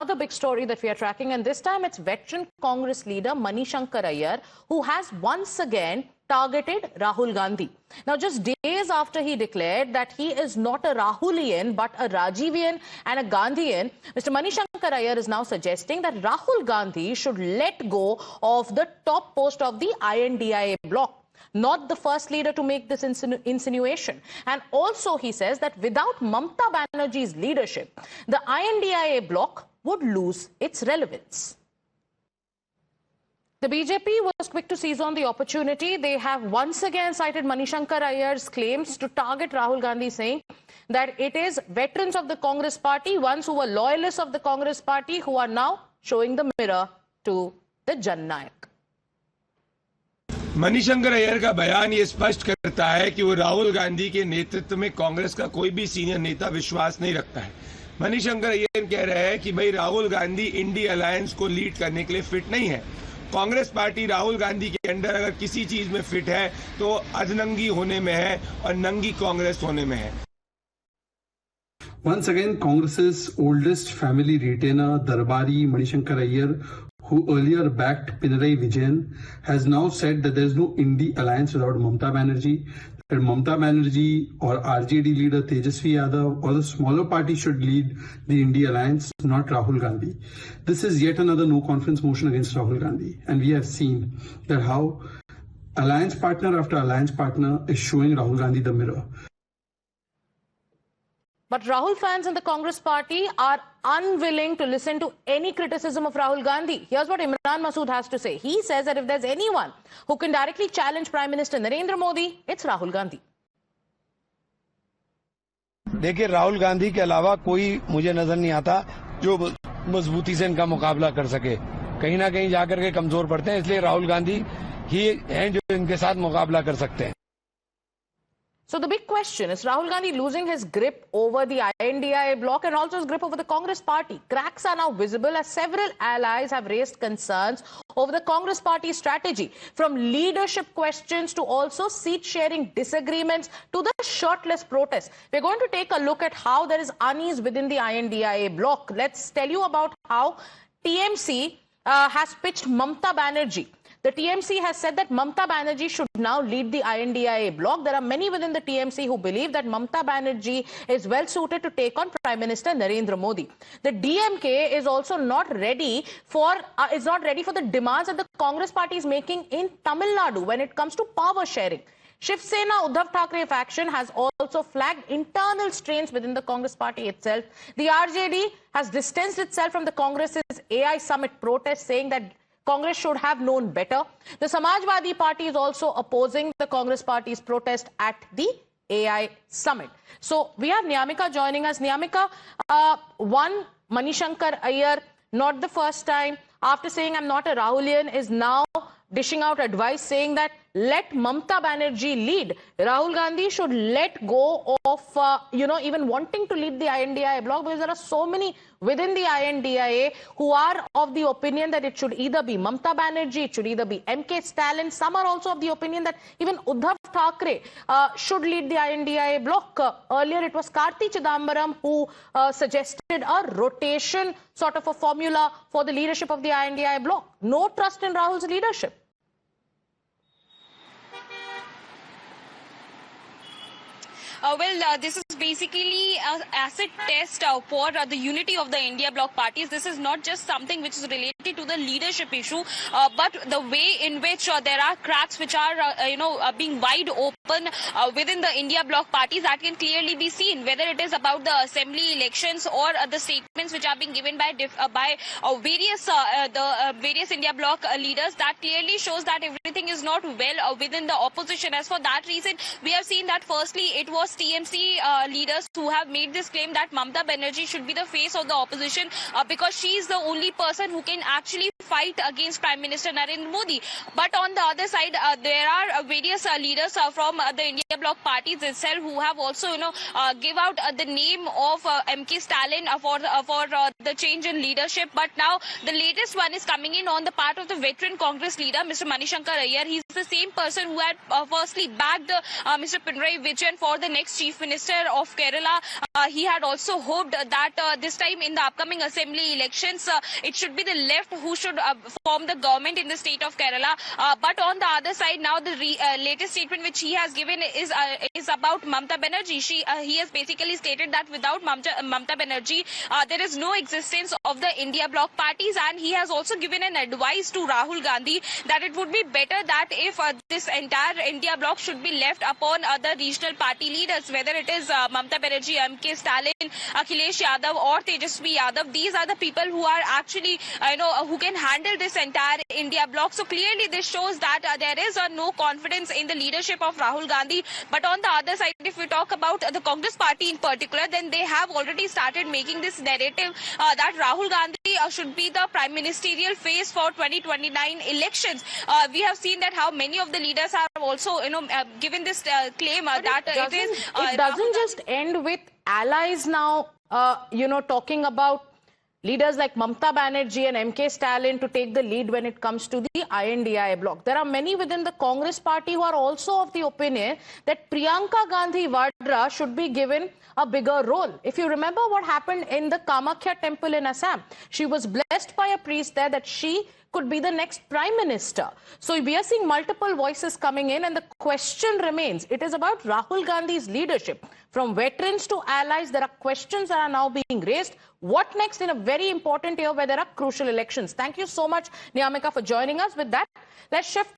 another big story that we are tracking, and this time it's veteran Congress leader Manishankar Aiyar, who has once again targeted Rahul Gandhi. Now, just days after he declared that he is not a Rahulian but a Rajivian and a Gandhian, Mr. Manishankar Aiyar is now suggesting that Rahul Gandhi should let go of the top post of the INDIA bloc. Not the first leader to make this insinuation. And also he says that without Mamata Banerjee's leadership, the INDIA bloc would lose its relevance. The BJP was quick to seize on the opportunity. They have once again cited Manishankar Aiyar's claims to target Rahul Gandhi, saying that it is veterans of the Congress party, ones who were loyalists of the Congress party, who are now showing the mirror to the Jan Nayak. Manishankar Iyer का बयान ये स्पष्ट करता है कि वो राहुल गांधी के नेतृत्व में कांग्रेस का कोई भी सीनियर नेता विश्वास नहीं रखता है। मनीशंकर अय्यर कह रहे हैं कि भाई राहुल गांधी इंडी अलायंस को लीड करने के लिए फिट नहीं है। कांग्रेस पार्टी राहुल गांधी के अंडर अगर किसी चीज में फिट है तो अधनंगी होने में है और नंगी कांग्रेस होने में है। Once again, Congress's oldest family retainer, Darbari Manishankar Aiyar, who earlier backed Pinarayi Vijayan, has now said that there is no Indi alliance without Mamata Banerjee, that Mamata Banerjee or RJD leader Tejasvi Yadav or the smaller party should lead the Indi alliance, not Rahul Gandhi. This is yet another no-confidence motion against Rahul Gandhi, and we have seen that how alliance partner after alliance partner is showing Rahul Gandhi the mirror. But Rahul fans in the Congress party are unwilling to listen to any criticism of Rahul Gandhi. Here's what Imran Masood has to say. He says that if there's anyone who can directly challenge Prime Minister Narendra Modi, it's Rahul Gandhi. देखिए, राहुल गांधी के अलावा कोई मुझे नजर नहीं आता जो मजबूती से इनका मुकाबला कर सके। कहीं ना कहीं जाकर के कमजोर पड़ते हैं, इसलिए राहुल गांधी ही हैं जो इनके साथ मुकाबला कर सकते हैं। So the big question is Rahul Gandhi losing his grip over the INDIA bloc and also his grip over the Congress party. Cracks are now visible as several allies have raised concerns over the Congress party strategy, from leadership questions to also seat-sharing disagreements to the shirtless protests. We're going to take a look at how there is unease within the INDIA bloc. Let's tell you about how TMC has pitched Mamata Banerjee. The TMC has said that Mamata Banerjee should now lead the INDIA bloc. There are many within the TMC who believe that Mamata Banerjee is well suited to take on Prime Minister Narendra Modi. The DMK is also not ready for the demands that the Congress party is making in Tamil Nadu when it comes to power sharing. Shiv Sena Uddhav Thackeray faction has also flagged internal strains within the Congress party itself. The RJD has distanced itself from the Congress's AI summit protest, saying that Congress should have known better. The Samajwadi Party is also opposing the Congress Party's protest at the AI summit. So we have Niyamika joining us. Niyamika, Manishankar Aiyar, not the first time, after saying I'm not a Rahulian, is now dishing out advice saying that let Mamata Banerjee lead. Rahul Gandhi should let go of, even wanting to lead the INDIA bloc, because there are so many within the INDIA who are of the opinion that it should either be Mamata Banerjee, it should either be MK Stalin. Some are also of the opinion that even Uddhav Thackeray should lead the INDIA bloc. Earlier it was Karti Chidambaram who suggested a rotation sort of a formula for the leadership of the INDIA bloc. No trust in Rahul's leadership. This is basically an acid test for the unity of the India bloc parties. This is not just something which is related to the leadership issue, but the way in which there are cracks which are, being wide open within the India bloc parties, that can clearly be seen, whether it is about the assembly elections or the statements which are being given by various India bloc leaders. That clearly shows that everything is not well within the opposition. As for that reason, we have seen that firstly it was TMC leaders who have made this claim that Mamata Banerjee should be the face of the opposition because she is the only person who can actually fight against Prime Minister Narendra Modi. But on the other side, there are various leaders from the India bloc parties itself who have also, give out the name of MK Stalin for the change in leadership. But now the latest one is coming in on the part of the veteran Congress leader, Mr. Manishankar Ayyar. He's the same person who had firstly backed Mr. Pinarayi Vijayan for the next Chief Minister of Kerala. He had also hoped that this time in the upcoming assembly elections, it should be the left who should form the government in the state of Kerala. But on the other side, now the latest statement which he has given is about Mamta Banerjee. He has basically stated that without Mamta Banerjee, there is no existence of the India bloc parties, and he has also given an advice to Rahul Gandhi that it would be better that if this entire India bloc should be left upon other regional party leaders, whether it is Mamta Banerjee, M.K. Stalin, Akhilesh Yadav or Tejasvi Yadav. These are the people who are actually, who can handle this entire India bloc. So clearly this shows that there is no confidence in the leadership of Rahul Gandhi. But on the other side, if we talk about the Congress party in particular, then they have already started making this narrative that Rahul Gandhi should be the prime ministerial face for 2029 elections. We have seen that how many of the leaders have also, given this claim that it doesn't just end with allies now, talking about leaders like Mamta Banerjee and M.K. Stalin to take the lead when it comes to the INDI bloc. There are many within the Congress party who are also of the opinion that Priyanka Gandhi Vadra should be given a bigger role. If you remember what happened in the Kamakhya temple in Assam, she was blessed by a priest there that she could be the next prime minister. So we are seeing multiple voices coming in, and the question remains, it is about Rahul Gandhi's leadership. From veterans to allies, there are questions that are now being raised. What next in a very important year where there are crucial elections? Thank you so much, Niyamika, for joining us. With that, let's shift